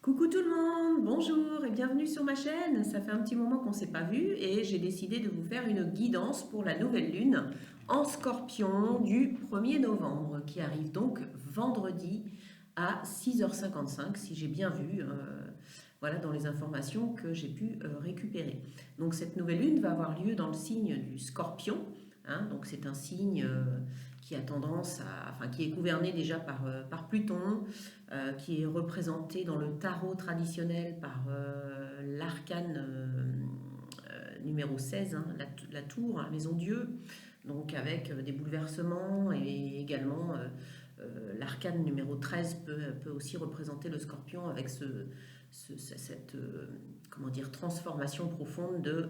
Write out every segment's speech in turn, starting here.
Coucou tout le monde, bonjour et bienvenue sur ma chaîne. Ça fait un petit moment qu'on ne s'est pas vu et j'ai décidé de vous faire une guidance pour la nouvelle lune en Scorpion du 1er novembre qui arrive donc vendredi à 6h55 si j'ai bien vu, voilà dans les informations que j'ai pu récupérer. Donc cette nouvelle lune va avoir lieu dans le signe du Scorpion, hein, donc c'est un signe qui a tendance à, enfin qui est gouverné déjà par Pluton, qui est représenté dans le tarot traditionnel par l'arcane numéro 16, hein, la tour, la maison Dieu, donc avec des bouleversements et également l'arcane numéro 13 peut aussi représenter le scorpion avec cette comment dire, transformation profonde de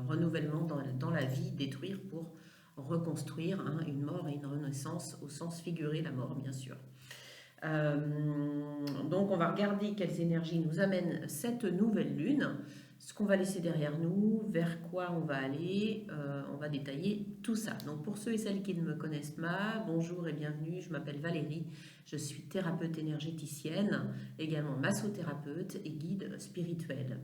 renouvellement dans la vie, détruire pour reconstruire, hein, une mort et une renaissance au sens figuré, la mort bien sûr. Euh, donc on va regarder quelles énergies nous amène cette nouvelle lune, ce qu'on va laisser derrière nous, vers quoi on va aller, on va détailler tout ça. Donc pour ceux et celles qui ne me connaissent pas, bonjour et bienvenue, je m'appelle Valérie, je suis thérapeute énergéticienne, également massothérapeute et guide spirituel.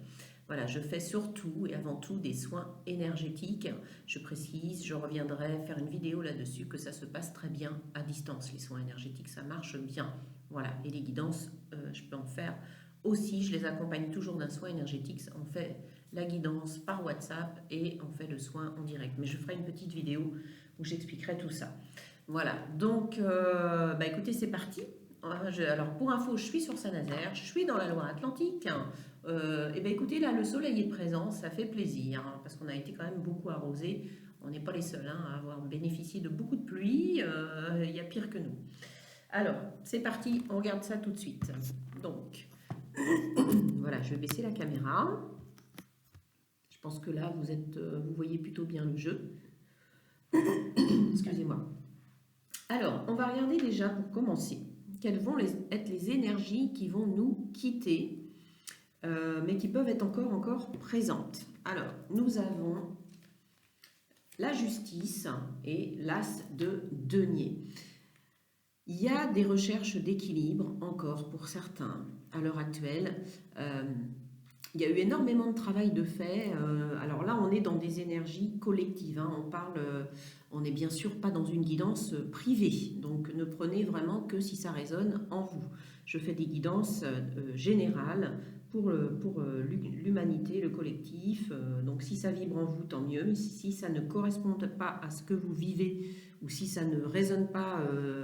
Voilà, je fais surtout et avant tout des soins énergétiques. Je précise, je reviendrai faire une vidéo là-dessus, que ça se passe très bien à distance. Les soins énergétiques, ça marche bien. Voilà, et les guidances, je peux en faire aussi. Je les accompagne toujours d'un soin énergétique. On fait la guidance par WhatsApp et on fait le soin en direct. Mais je ferai une petite vidéo où j'expliquerai tout ça. Voilà, donc écoutez, c'est parti. Alors pour info, je suis sur Saint-Nazaire, je suis dans la Loire-Atlantique. Et bien écoutez, là le soleil est présent, ça fait plaisir, hein, parce qu'on a été quand même beaucoup arrosé. On n'est pas les seuls, hein, à avoir bénéficié de beaucoup de pluie, il y a pire que nous. Alors, c'est parti, on regarde ça tout de suite. Donc, voilà, je vais baisser la caméra. Je pense que là, vous voyez plutôt bien le jeu. Excusez-moi. Alors, on va regarder déjà pour commencer quelles vont être les énergies qui vont nous quitter, mais qui peuvent être encore présentes. Alors, nous avons la justice et l'as de denier. Il y a des recherches d'équilibre encore pour certains à l'heure actuelle. Il y a eu énormément de travail de fait. Alors là, on est dans des énergies collectives, hein. On n'est bien sûr pas dans une guidance privée. Donc ne prenez vraiment que si ça résonne en vous. Je fais des guidances générales pour l'humanité, le collectif. Donc si ça vibre en vous, tant mieux. Mais si ça ne correspond pas à ce que vous vivez ou si ça ne résonne pas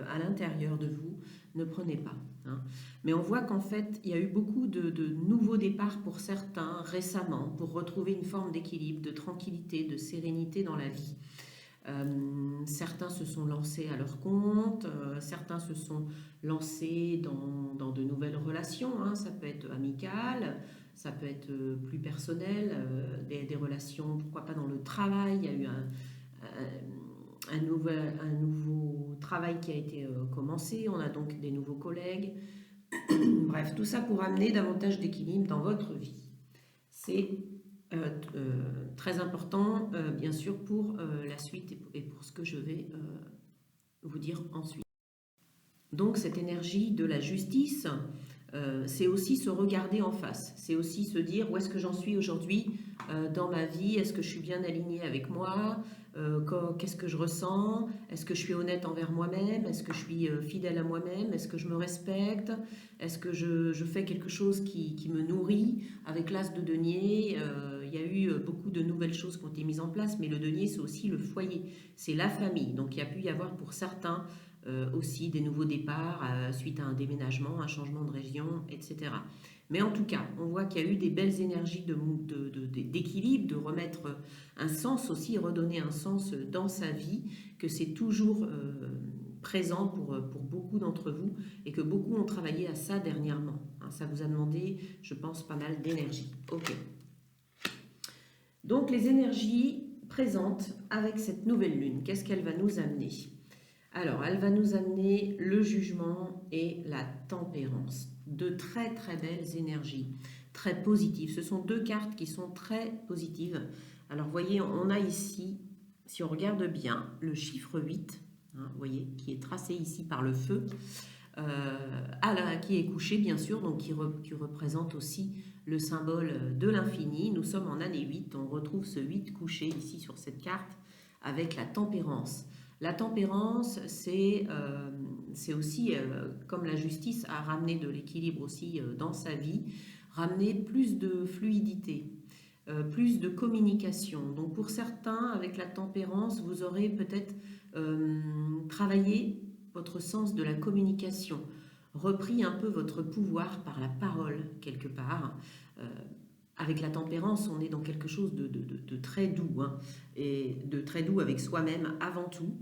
à l'intérieur de vous, ne prenez pas, hein. Mais on voit qu'en fait, il y a eu beaucoup de nouveaux départs pour certains récemment, pour retrouver une forme d'équilibre, de tranquillité, de sérénité dans la vie. Certains se sont lancés à leur compte, certains se sont lancés dans de nouvelles relations, hein. Ça peut être amical, ça peut être plus personnel, des relations, pourquoi pas dans le travail. Il y a eu un nouveau travail qui a été commencé, on a donc des nouveaux collègues. Bref, tout ça pour amener davantage d'équilibre dans votre vie. C'est très important, bien sûr, pour la suite et pour ce que je vais vous dire ensuite. Donc, cette énergie de la justice, c'est aussi se regarder en face. C'est aussi se dire où est-ce que j'en suis aujourd'hui dans ma vie. Est-ce que je suis bien alignée avec moi? Qu'est-ce que je ressens? Est-ce que je suis honnête envers moi-même? Est-ce que je suis fidèle à moi-même? Est-ce que je me respecte? Est-ce que je fais quelque chose qui me nourrit? Avec l'as de denier, il y a eu beaucoup de nouvelles choses qui ont été mises en place, mais le denier, c'est aussi le foyer, c'est la famille. Donc il y a pu y avoir pour certains aussi des nouveaux départs suite à un déménagement, un changement de région, etc. Mais en tout cas, on voit qu'il y a eu des belles énergies d'équilibre, de remettre un sens aussi, redonner un sens dans sa vie, que c'est toujours présent pour beaucoup d'entre vous et que beaucoup ont travaillé à ça dernièrement. Hein, ça vous a demandé, je pense, pas mal d'énergie. Ok. Donc les énergies présentes avec cette nouvelle lune, qu'est-ce qu'elle va nous amener? Alors, elle va nous amener le jugement et la tempérance. De très très belles énergies, très positives. Ce sont deux cartes qui sont très positives. Alors, vous voyez, on a ici, si on regarde bien, le chiffre 8, hein, vous voyez, qui est tracé ici par le feu. qui est couché bien sûr, donc qui représente aussi le symbole de l'infini. Nous sommes en année 8, on retrouve ce 8 couché ici sur cette carte avec la tempérance. La tempérance, c'est aussi, comme la justice, à ramener de l'équilibre aussi dans sa vie, ramener plus de fluidité, plus de communication. Donc pour certains, avec la tempérance, vous aurez peut-être travaillé votre sens de la communication, repris un peu votre pouvoir par la parole quelque part. Avec la tempérance, on est dans quelque chose de très doux, hein, et de très doux avec soi-même avant tout.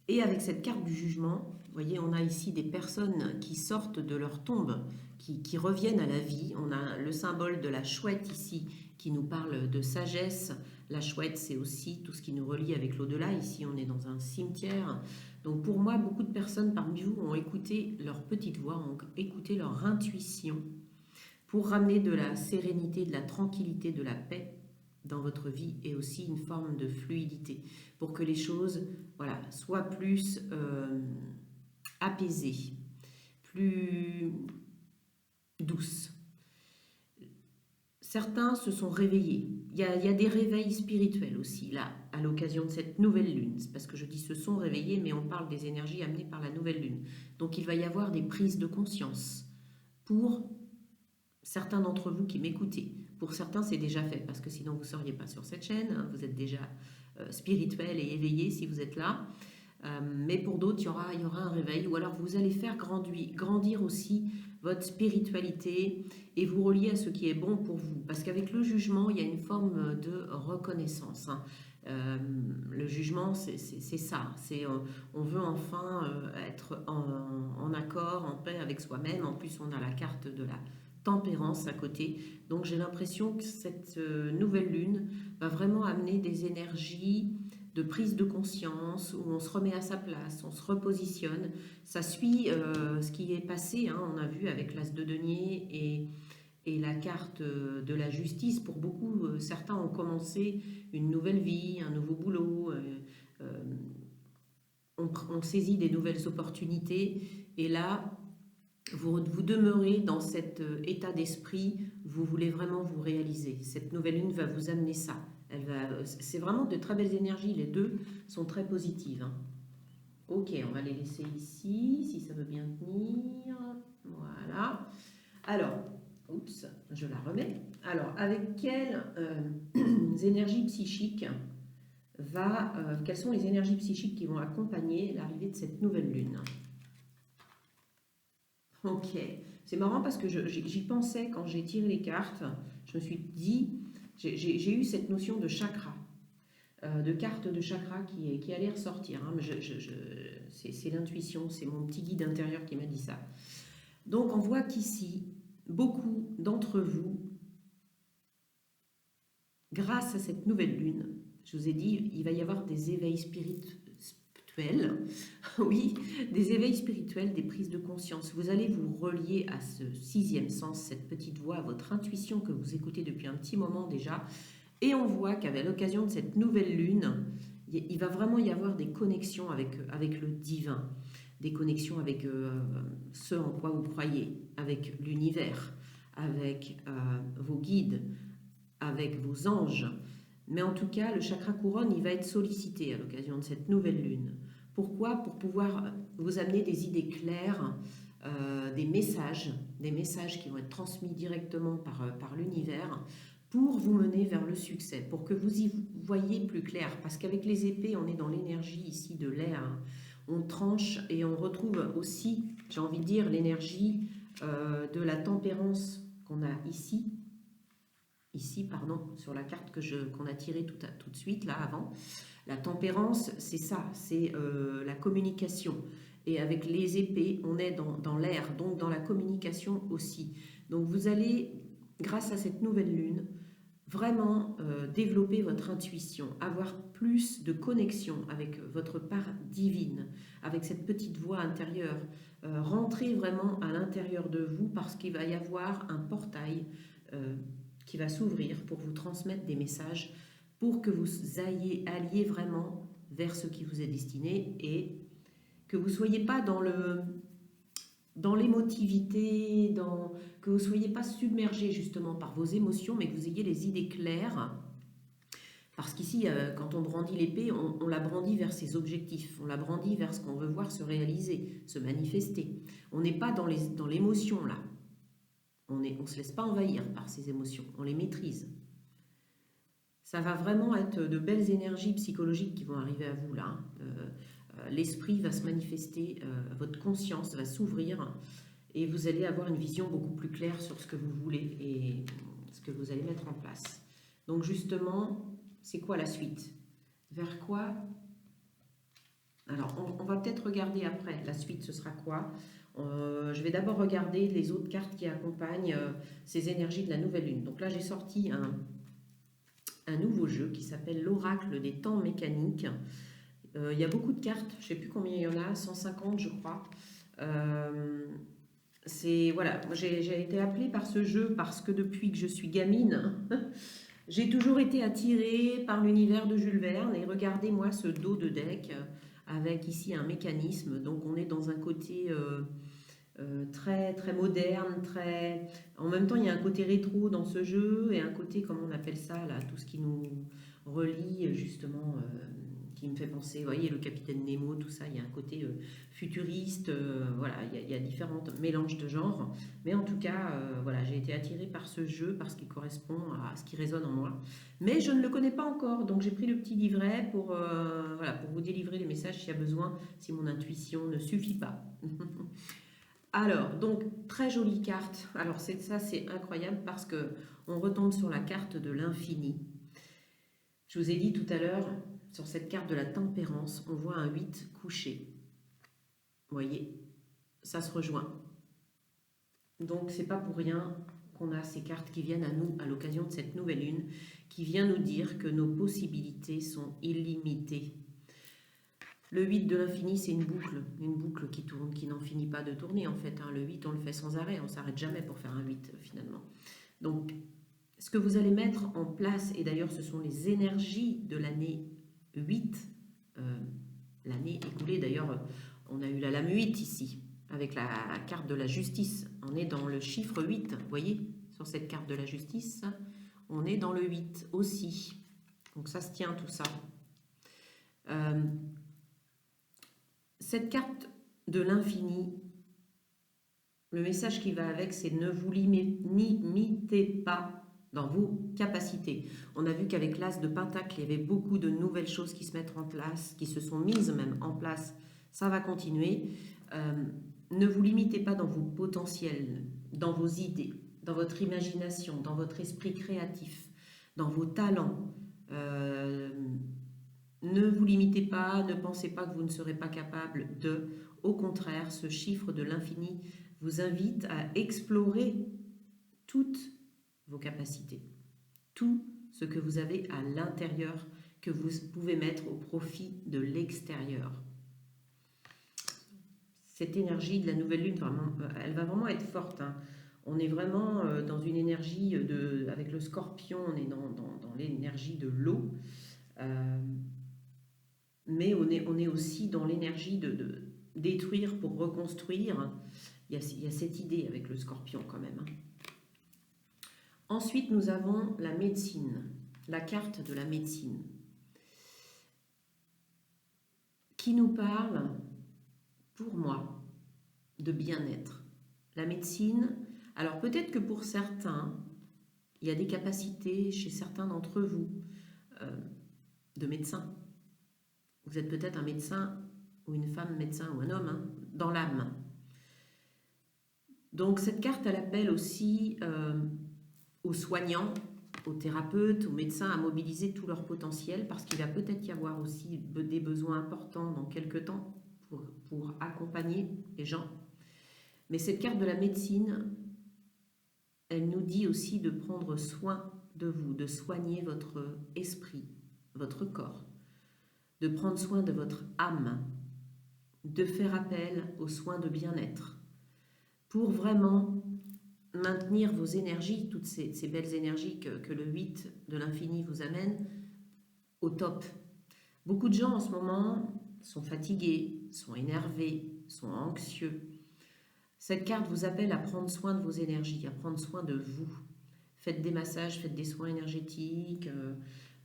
Et avec cette carte du jugement, vous voyez, on a ici des personnes qui sortent de leur tombe, qui reviennent à la vie. On a le symbole de la chouette ici, qui nous parle de sagesse. La chouette, c'est aussi tout ce qui nous relie avec l'au-delà. Ici, on est dans un cimetière. Donc pour moi, beaucoup de personnes parmi vous ont écouté leur petite voix, ont écouté leur intuition pour ramener de la sérénité, de la tranquillité, de la paix dans votre vie et aussi une forme de fluidité pour que les choses, voilà, soient plus apaisées, plus douces. Certains se sont réveillés. Il y a des réveils spirituels aussi, là, à l'occasion de cette nouvelle lune. C'est parce que je dis se sont réveillés, mais on parle des énergies amenées par la nouvelle lune. Donc il va y avoir des prises de conscience pour certains d'entre vous qui m'écoutez. Pour certains, c'est déjà fait, parce que sinon vous ne seriez pas sur cette chaîne. Hein, vous êtes déjà spirituel et éveillé si vous êtes là. Mais pour d'autres, il y aura un réveil, ou alors vous allez faire grandir aussi votre spiritualité et vous relier à ce qui est bon pour vous. Parce qu'avec le jugement, il y a une forme de reconnaissance. Hein. Le jugement, c'est ça. On veut enfin être en accord, en paix avec soi-même. En plus, on a la carte de la tempérance à côté. Donc j'ai l'impression que cette nouvelle lune va vraiment amener des énergies de prise de conscience, où on se remet à sa place, on se repositionne. Ça suit ce qui est passé, hein, on a vu avec l'as de denier et la carte de la justice. Pour beaucoup, certains ont commencé une nouvelle vie, un nouveau boulot, on saisit des nouvelles opportunités, et là, vous demeurez dans cet état d'esprit, vous voulez vraiment vous réaliser. Cette nouvelle lune va vous amener ça. C'est vraiment de très belles énergies, les deux sont très positives. Hein. Ok, on va les laisser ici, si ça veut bien tenir. Voilà. Alors, oups, je la remets. Alors, avec quelles énergies psychiques quelles sont les énergies psychiques qui vont accompagner l'arrivée de cette nouvelle lune? Ok, c'est marrant parce que j'y pensais quand j'ai tiré les cartes. Je me suis dit, j'ai eu cette notion de chakra, de carte de chakra qui allait ressortir. Hein. C'est l'intuition, c'est mon petit guide intérieur qui m'a dit ça. Donc on voit qu'ici, beaucoup d'entre vous, grâce à cette nouvelle lune, je vous ai dit, il va y avoir des éveils spirituels. Oui, des éveils spirituels, des prises de conscience. Vous allez vous relier à ce sixième sens, cette petite voix, à votre intuition que vous écoutez depuis un petit moment déjà. Et on voit qu'avec l'occasion de cette nouvelle lune, il va vraiment y avoir des connexions avec le divin, des connexions avec ce en quoi vous croyez, avec l'univers, avec vos guides, avec vos anges. Mais en tout cas, le chakra couronne, il va être sollicité à l'occasion de cette nouvelle lune. Pourquoi? Pour pouvoir vous amener des idées claires, des messages qui vont être transmis directement par l'univers pour vous mener vers le succès, pour que vous y voyez plus clair. Parce qu'avec les épées, on est dans l'énergie ici de l'air. On tranche et on retrouve aussi, j'ai envie de dire, l'énergie de la tempérance qu'on a ici, sur la carte qu'on a tirée tout de suite, là, avant. La tempérance, c'est ça, c'est la communication. Et avec les épées, on est dans l'air, donc dans la communication aussi. Donc vous allez, grâce à cette nouvelle lune, vraiment développer votre intuition, avoir plus de connexion avec votre part divine, avec cette petite voix intérieure. Rentrez vraiment à l'intérieur de vous parce qu'il va y avoir un portail qui va s'ouvrir pour vous transmettre des messages, pour que vous alliez vraiment vers ce qui vous est destiné et que vous ne soyez pas dans l'émotivité, que vous ne soyez pas submergé justement par vos émotions, mais que vous ayez les idées claires. Parce qu'ici, quand on brandit l'épée, on la brandit vers ses objectifs, on la brandit vers ce qu'on veut voir se réaliser, se manifester. On n'est pas dans l'émotion là. On ne se laisse pas envahir par ces émotions, on les maîtrise. Ça va vraiment être de belles énergies psychologiques qui vont arriver à vous là. L'esprit va se manifester, votre conscience va s'ouvrir et vous allez avoir une vision beaucoup plus claire sur ce que vous voulez et ce que vous allez mettre en place. Donc justement, c'est quoi la suite? Vers quoi? Alors, on va peut-être regarder après. La suite, ce sera quoi? Je vais d'abord regarder les autres cartes qui accompagnent ces énergies de la nouvelle lune. Donc là, j'ai sorti un nouveau jeu qui s'appelle l'Oracle des temps mécaniques. Il y a beaucoup de cartes, je ne sais plus combien il y en a, 150 je crois. Voilà, j'ai été appelée par ce jeu parce que depuis que je suis gamine, j'ai toujours été attirée par l'univers de Jules Verne. Et regardez-moi ce dos de deck avec ici un mécanisme. Donc on est dans un côté très, très moderne, très... En même temps, il y a un côté rétro dans ce jeu et un côté, comment on appelle ça, là, tout ce qui nous relie justement, qui me fait penser, vous voyez, le capitaine Nemo, tout ça, il y a un côté futuriste, voilà, il y a différents mélanges de genres. Mais en tout cas, voilà, j'ai été attirée par ce jeu parce qu'il correspond à ce qui résonne en moi. Mais je ne le connais pas encore, donc j'ai pris le petit livret pour, voilà, pour vous délivrer les messages s'il y a besoin, si mon intuition ne suffit pas. Alors, donc, très jolie carte. Alors, ça, c'est incroyable parce que on retombe sur la carte de l'infini. Je vous ai dit tout à l'heure, sur cette carte de la tempérance, on voit un 8 couché. Vous voyez, ça se rejoint. Donc, c'est pas pour rien qu'on a ces cartes qui viennent à nous à l'occasion de cette nouvelle lune, qui vient nous dire que nos possibilités sont illimitées. Le 8 de l'infini, c'est une boucle qui tourne, qui n'en finit pas de tourner en fait. Le 8, on le fait sans arrêt, on ne s'arrête jamais pour faire un 8 finalement. Donc, ce que vous allez mettre en place, et d'ailleurs ce sont les énergies de l'année 8, l'année écoulée, d'ailleurs on a eu la lame 8 ici, avec la carte de la justice. On est dans le chiffre 8, vous voyez, sur cette carte de la justice, on est dans le 8 aussi. Donc ça se tient tout ça. Cette carte de l'infini, le message qui va avec, c'est ne vous limitez pas dans vos capacités. On a vu qu'avec l'As de Pentacle, il y avait beaucoup de nouvelles choses qui se mettent en place, qui se sont mises même en place. Ça va continuer. Ne vous limitez pas dans vos potentiels, dans vos idées, dans votre imagination, dans votre esprit créatif, dans vos talents. Ne vous limitez pas, ne pensez pas que vous ne serez pas capable de. Au contraire, ce chiffre de l'infini vous invite à explorer toutes vos capacités, tout ce que vous avez à l'intérieur que vous pouvez mettre au profit de l'extérieur. Cette énergie de la nouvelle lune, vraiment, elle va vraiment être forte. On est vraiment dans une énergie avec le scorpion, on est dans l'énergie de l'eau. Mais on est aussi dans l'énergie de détruire pour reconstruire. Il y a cette idée avec le scorpion quand même. Ensuite, nous avons la médecine, la carte de la médecine, qui nous parle, pour moi, de bien-être. La médecine, alors peut-être que pour certains, il y a des capacités chez certains d'entre vous de médecins. Vous êtes peut-être un médecin ou une femme médecin ou un homme dans l'âme. Donc cette carte, elle appelle aussi aux soignants, aux thérapeutes, aux médecins à mobiliser tout leur potentiel parce qu'il va peut-être y avoir aussi des besoins importants dans quelques temps pour accompagner les gens. Mais cette carte de la médecine, elle nous dit aussi de prendre soin de vous, de soigner votre esprit, votre corps, de prendre soin de votre âme, de faire appel aux soins de bien-être pour vraiment maintenir vos énergies, toutes ces belles énergies que le 8 de l'infini vous amène au top. Beaucoup de gens en ce moment sont fatigués, sont énervés, sont anxieux. Cette carte vous appelle à prendre soin de vos énergies, à prendre soin de vous. Faites des massages, faites des soins énergétiques,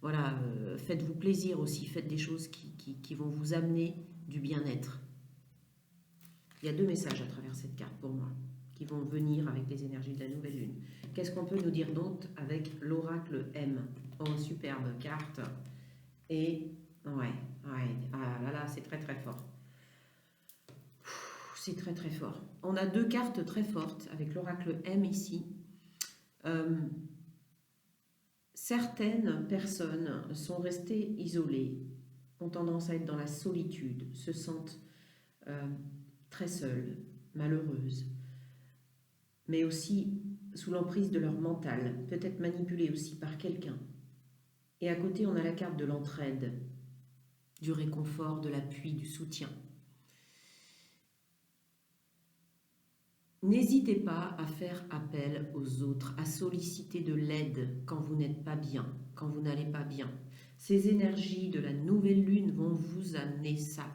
voilà, faites-vous plaisir aussi, faites des choses qui vont vous amener du bien-être. Il y a 2 messages à travers cette carte pour moi, qui vont venir avec les énergies de la nouvelle lune. Qu'est-ce qu'on peut nous dire d'autre avec l'oracle M? Oh, superbe carte. Et, ouais, ah là là, c'est très très fort. C'est très très fort. On a 2 cartes très fortes avec l'oracle M ici. Certaines personnes sont restées isolées, ont tendance à être dans la solitude, se sentent très seules, malheureuses, mais aussi sous l'emprise de leur mental, peut-être manipulées aussi par quelqu'un. Et à côté, on a la carte de l'entraide, du réconfort, de l'appui, du soutien. N'hésitez pas à faire appel aux autres, à solliciter de l'aide quand vous n'êtes pas bien, quand vous n'allez pas bien. Ces énergies de la nouvelle lune vont vous amener ça.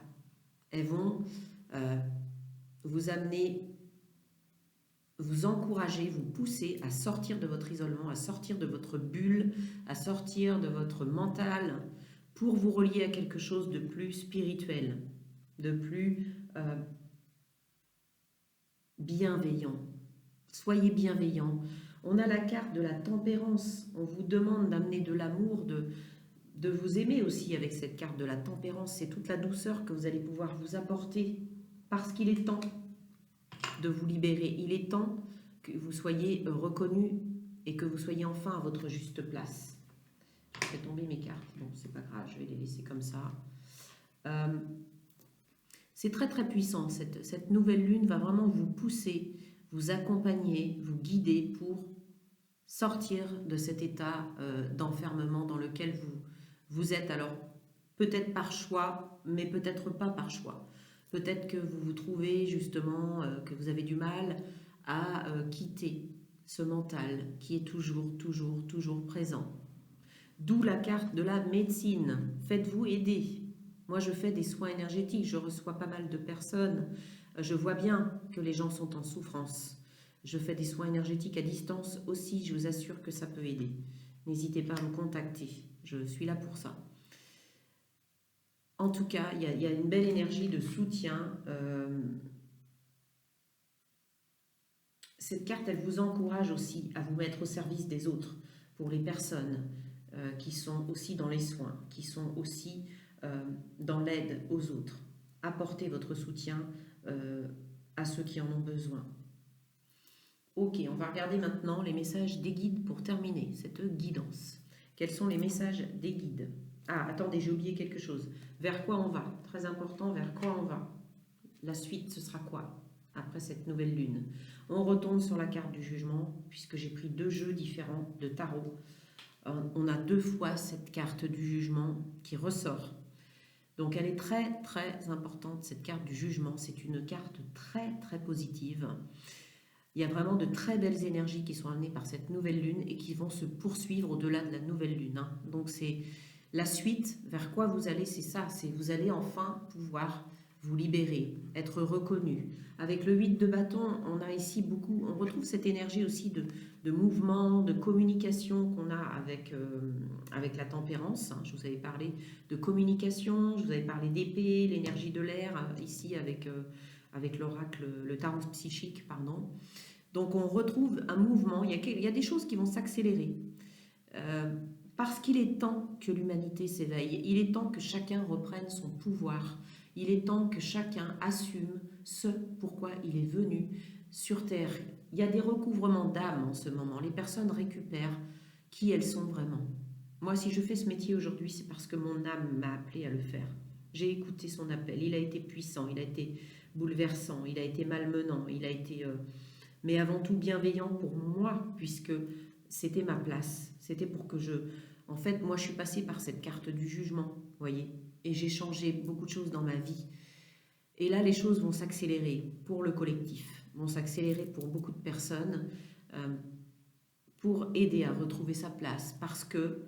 Elles vont vous amener, vous encourager, vous pousser à sortir de votre isolement, à sortir de votre bulle, à sortir de votre mental pour vous relier à quelque chose de plus spirituel, de plus bienveillant. Soyez bienveillant. On a la carte de la tempérance. On vous demande d'amener de l'amour, de vous aimer aussi avec cette carte de la tempérance. C'est toute la douceur que vous allez pouvoir vous apporter parce qu'il est temps de vous libérer. Il est temps que vous soyez reconnu et que vous soyez enfin à votre juste place. Je fais tomber mes cartes. Bon, c'est pas grave, je vais les laisser comme ça. C'est très très puissant. Cette nouvelle lune va vraiment vous pousser, vous accompagner, vous guider pour sortir de cet état d'enfermement dans lequel vous êtes. Alors, peut-être par choix, mais peut-être pas par choix. Peut-être que vous vous trouvez justement, que vous avez du mal à quitter ce mental qui est toujours présent. D'où la carte de la médecine. Faites-vous aider. Moi, je fais des soins énergétiques, je reçois pas mal de personnes. Je vois bien que les gens sont en souffrance. Je fais des soins énergétiques à distance aussi, je vous assure que ça peut aider. N'hésitez pas à me contacter, je suis là pour ça. En tout cas, il y a une belle énergie de soutien. Cette carte, elle vous encourage aussi à vous mettre au service des autres, pour les personnes qui sont aussi dans les soins, qui sont aussi dans l'aide aux autres. Apportez votre soutien à ceux qui en ont besoin. Ok, on va regarder maintenant les messages des guides pour terminer cette guidance. Quels sont les messages des guides? Ah, attendez, j'ai oublié quelque chose. Vers quoi on va? Très important, vers quoi on va? La suite, ce sera quoi après cette nouvelle lune? On retourne sur la carte du jugement, puisque j'ai pris 2 jeux différents de tarot. On a 2 fois cette carte du jugement qui ressort. Donc elle est très très importante, cette carte du jugement. C'est une carte très très positive. Il y a vraiment de très belles énergies qui sont amenées par cette nouvelle lune et qui vont se poursuivre au-delà de la nouvelle lune. Donc c'est la suite, vers quoi vous allez, c'est ça. C'est vous allez enfin pouvoir vous libérer, être reconnu. Avec le 8 de bâton, on a ici beaucoup, on retrouve cette énergie aussi de mouvement, de communication qu'on a avec la tempérance. Je vous avais parlé de communication, je vous avais parlé d'épée, l'énergie de l'air, ici avec l'oracle, le tarot psychique, pardon. Donc on retrouve un mouvement, il y a des choses qui vont s'accélérer. Parce qu'il est temps que l'humanité s'éveille, il est temps que chacun reprenne son pouvoir, il est temps que chacun assume ce pourquoi il est venu sur Terre. Il y a des recouvrements d'âme en ce moment, les personnes récupèrent qui elles sont vraiment. Moi, si je fais ce métier aujourd'hui, c'est parce que mon âme m'a appelé à le faire. J'ai écouté son appel, il a été puissant, il a été bouleversant, il a été malmenant, il a été... mais avant tout bienveillant pour moi, puisque c'était ma place. C'était pour que je... En fait, moi, je suis passée par cette carte du jugement, vous voyez, et j'ai changé beaucoup de choses dans ma vie. Et là, les choses vont s'accélérer pour le collectif, vont s'accélérer pour beaucoup de personnes, pour aider à retrouver sa place, parce que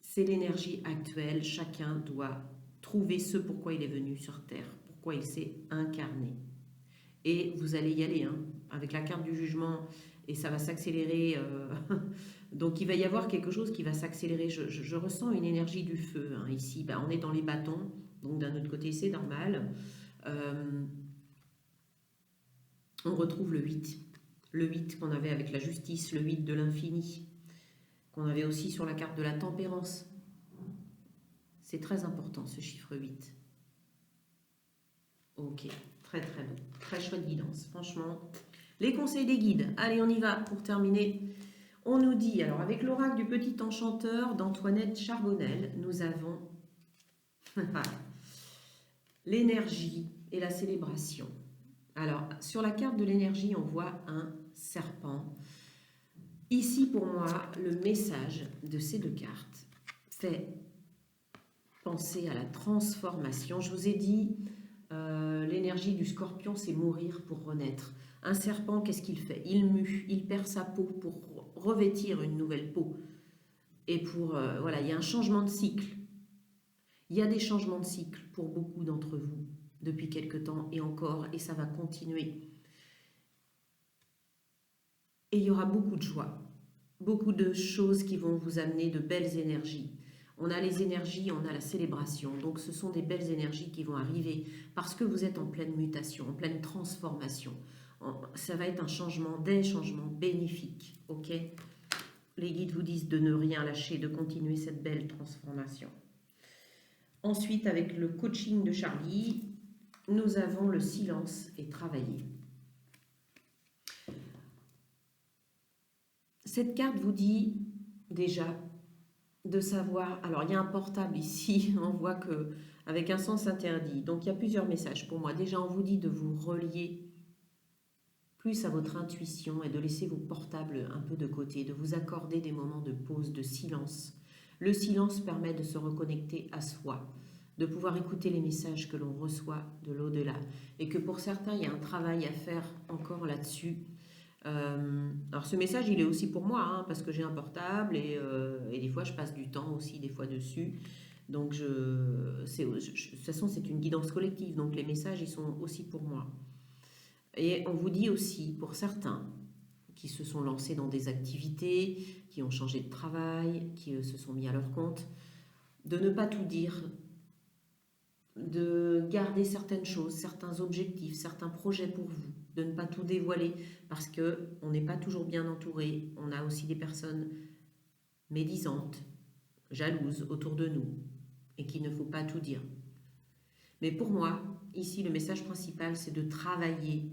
c'est l'énergie actuelle, chacun doit trouver ce pourquoi il est venu sur Terre, pourquoi il s'est incarné. Et vous allez y aller, hein, avec la carte du jugement, et ça va s'accélérer. Donc il va y avoir quelque chose qui va s'accélérer. Je ressens une énergie du feu, hein, ici. Ben, on est dans les bâtons, donc d'un autre côté c'est normal. On retrouve le 8. Le 8 qu'on avait avec la justice, le 8 de l'infini, qu'on avait aussi sur la carte de la tempérance. C'est très important ce chiffre 8. Ok, très très beau, très chouette guidance, franchement. Les conseils des guides, allez on y va pour terminer. On nous dit, alors avec l'oracle du petit enchanteur d'Antoinette Charbonnel, nous avons l'énergie et la célébration. Alors sur la carte de l'énergie, on voit un serpent. Ici pour moi, le message de ces deux cartes fait penser à la transformation. Je vous ai dit, l'énergie du scorpion, c'est mourir pour renaître. Un serpent, qu'est-ce qu'il fait? Il mue, il perd sa peau pour revêtir une nouvelle peau. Et pour, voilà, il y a un changement de cycle. Il y a des changements de cycle pour beaucoup d'entre vous depuis quelque temps et encore, et ça va continuer. Et il y aura beaucoup de joie, beaucoup de choses qui vont vous amener de belles énergies. On a les énergies, on a la célébration. Donc ce sont des belles énergies qui vont arriver parce que vous êtes en pleine mutation, en pleine transformation. Ça va être un changement, des changements bénéfiques. Ok ? Les guides vous disent de ne rien lâcher, de continuer cette belle transformation. Ensuite, avec le coaching de Charlie, nous avons le silence et travailler. Cette carte vous dit déjà de savoir, alors il y a un portable ici, on voit que avec un sens interdit, donc il y a plusieurs messages pour moi. Déjà on vous dit de vous relier plus à votre intuition et de laisser vos portables un peu de côté, de vous accorder des moments de pause, de silence. Le silence permet de se reconnecter à soi, de pouvoir écouter les messages que l'on reçoit de l'au-delà, et que pour certains il y a un travail à faire encore là-dessus. Alors ce message il est aussi pour moi, hein, parce que j'ai un portable et des fois je passe du temps aussi des fois dessus, donc de toute façon c'est une guidance collective, donc les messages ils sont aussi pour moi. Et on vous dit aussi pour certains qui se sont lancés dans des activités, qui ont changé de travail, qui se sont mis à leur compte, de ne pas tout dire, de garder certaines choses, certains objectifs, certains projets pour vous, de ne pas tout dévoiler parce qu'on n'est pas toujours bien entouré. On a aussi des personnes médisantes, jalouses autour de nous et qu'il ne faut pas tout dire. Mais pour moi, ici, le message principal, c'est de travailler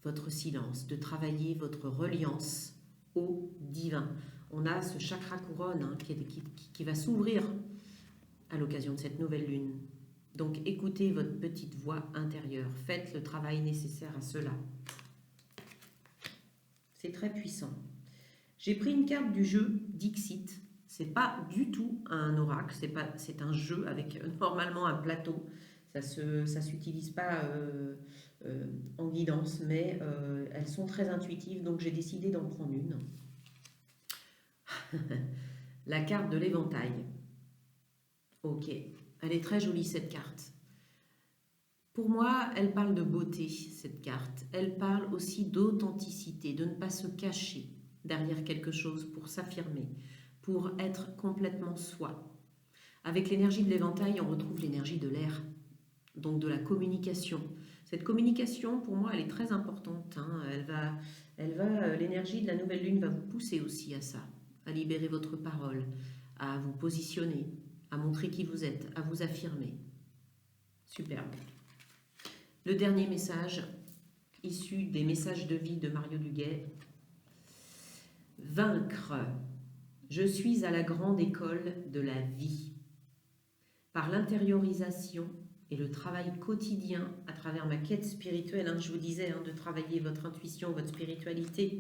votre silence, de travailler votre reliance au divin. On a ce chakra couronne, hein, qui va s'ouvrir à l'occasion de cette nouvelle lune. Donc écoutez votre petite voix intérieure, faites le travail nécessaire à cela. C'est très puissant. J'ai pris une carte du jeu Dixit. C'est pas du tout un oracle, c'est un jeu avec normalement un plateau. Ça s'utilise pas en guidance, mais elles sont très intuitives, donc j'ai décidé d'en prendre une. La carte de l'éventail. Ok, elle est très jolie cette carte. Pour moi, elle parle de beauté, cette carte. Elle parle aussi d'authenticité, de ne pas se cacher derrière quelque chose pour s'affirmer, pour être complètement soi. Avec l'énergie de l'éventail, on retrouve l'énergie de l'air, donc de la communication. Cette communication, pour moi, elle est très importante. Hein. L'énergie de la nouvelle lune va vous pousser aussi à ça, à libérer votre parole, à vous positionner, à montrer qui vous êtes, à vous affirmer. Superbe. Le dernier message, issu des messages de vie de Mario Duguay. Vaincre. Je suis à la grande école de la vie. Par l'intériorisation et le travail quotidien à travers ma quête spirituelle, hein, je vous disais, hein, de travailler votre intuition, votre spiritualité.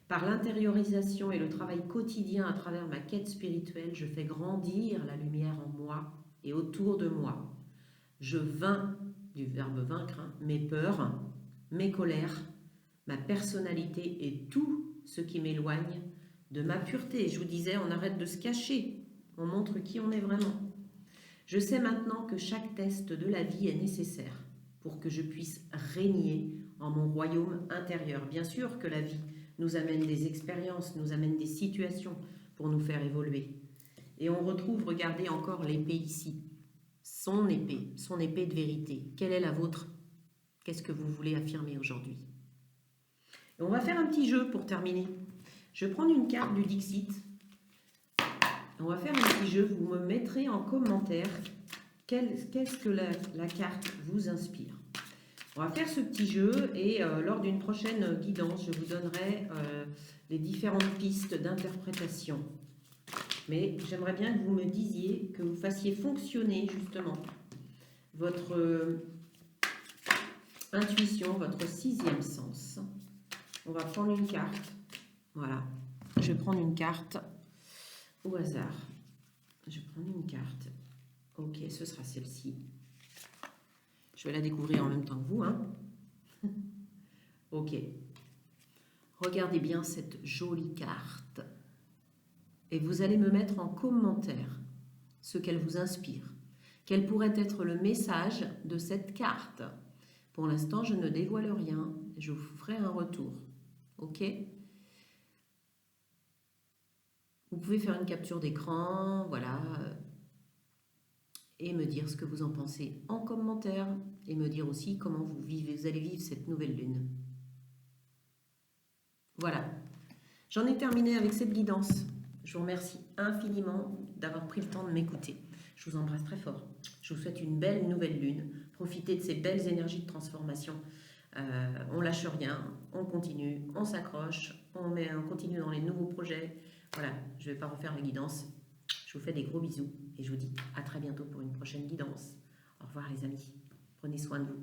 Par l'intériorisation et le travail quotidien à travers ma quête spirituelle, je fais grandir la lumière en moi et autour de moi. Je vainc, du verbe vaincre, hein, mes peurs, mes colères, ma personnalité et tout ce qui m'éloigne de ma pureté. Je vous disais, on arrête de se cacher, on montre qui on est vraiment. Je sais maintenant que chaque test de la vie est nécessaire pour que je puisse régner en mon royaume intérieur. Bien sûr que la vie nous amène des expériences, nous amène des situations pour nous faire évoluer. Et on retrouve, regardez encore l'épée ici, son épée de vérité. Quelle est la vôtre? Qu'est-ce que vous voulez affirmer aujourd'hui? On va faire un petit jeu pour terminer. Je vais prendre une carte du Dixit. On va faire un petit jeu. Vous me mettrez en commentaire qu'est-ce que la carte vous inspire. On va faire ce petit jeu et lors d'une prochaine guidance, je vous donnerai les différentes pistes d'interprétation. Mais j'aimerais bien que vous me disiez, que vous fassiez fonctionner justement votre intuition, votre sixième sens. On va prendre une carte. Voilà. Je vais prendre une carte au hasard. Je vais prendre une carte. Ok, ce sera celle-ci. Je vais la découvrir en même temps que vous. Hein. Ok. Regardez bien cette jolie carte. Et vous allez me mettre en commentaire ce qu'elle vous inspire. Quel pourrait être le message de cette carte? Pour l'instant, je ne dévoile rien. Je vous ferai un retour. Ok? Vous pouvez faire une capture d'écran, voilà, et me dire ce que vous en pensez en commentaire, et me dire aussi comment vous allez vivre cette nouvelle lune. Voilà, j'en ai terminé avec cette guidance. Je vous remercie infiniment d'avoir pris le temps de m'écouter. Je vous embrasse très fort. Je vous souhaite une belle nouvelle lune. Profitez de ces belles énergies de transformation. On lâche rien, on continue, on s'accroche, on continue dans les nouveaux projets. Voilà, je ne vais pas refaire la guidance. Je vous fais des gros bisous et je vous dis à très bientôt pour une prochaine guidance. Au revoir les amis, prenez soin de vous.